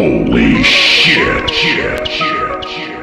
Holy shit, shit, shit, shit.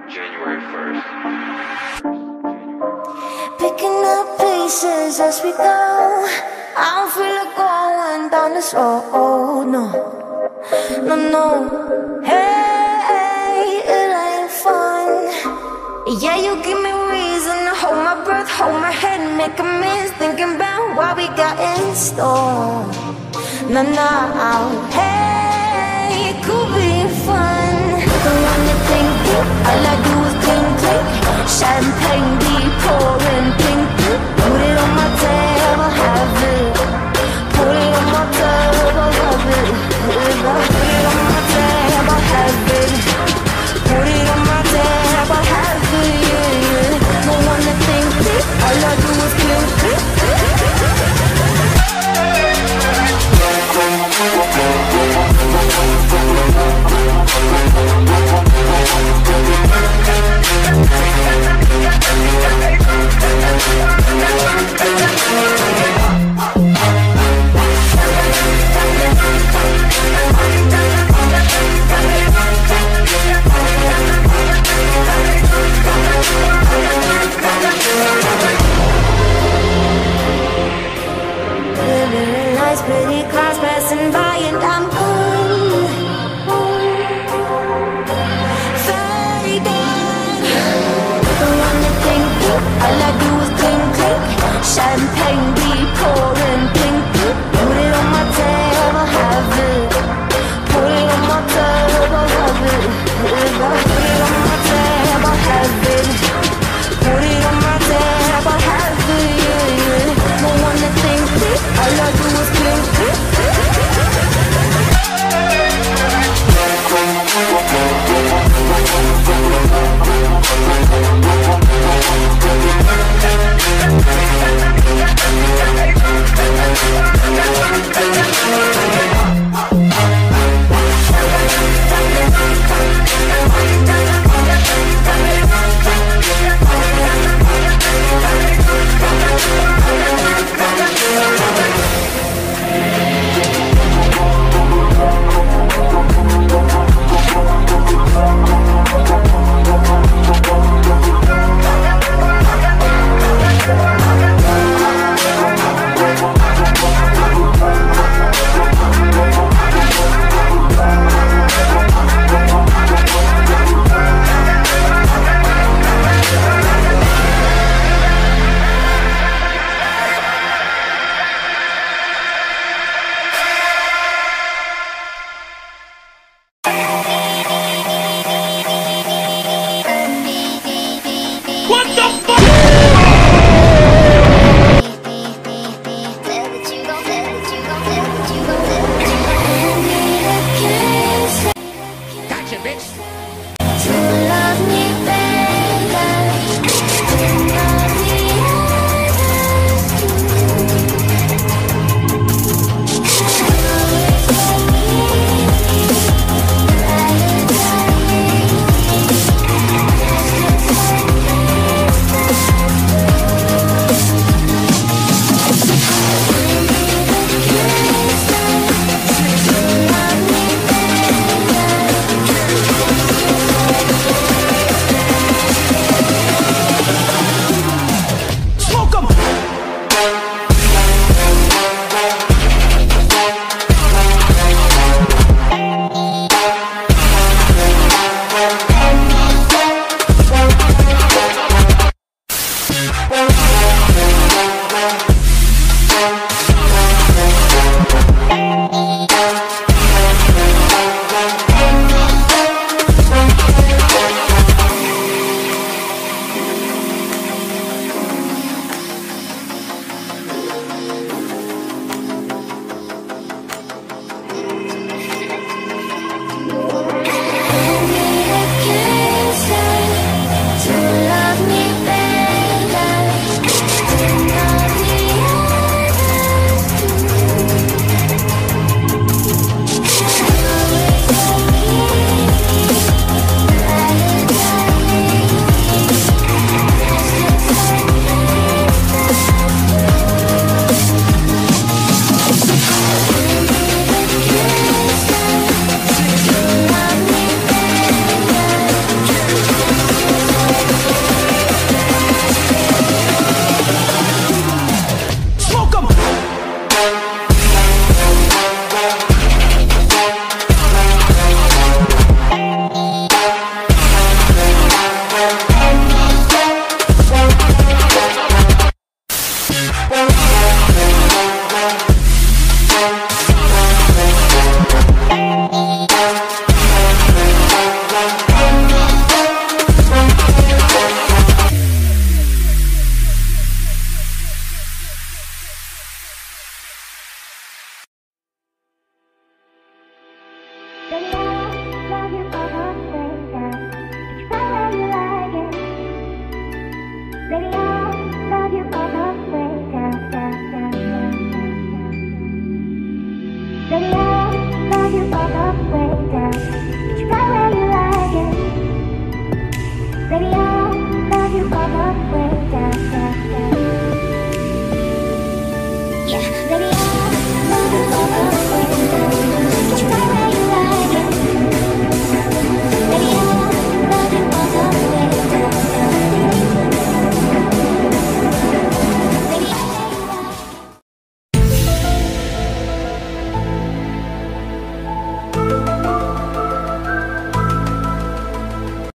January 1st. Picking up pieces as we go. I don't feel like going down this road, no, no, no. Hey, it ain't fun. Yeah, you give me reason to hold my breath, hold my head, make amends, thinking about what we got in store. No, no, hey, it could be fun. The one that think all I do is clean, clean. Champagne be pouring, pink, pink. Put it on my table, have it. Put it on my table, have it. Put it on my table, have it. Put it on my table, have it, yeah, yeah. The one that think all I do is clean, clean. it, bitch. To love me better, to love me Bye.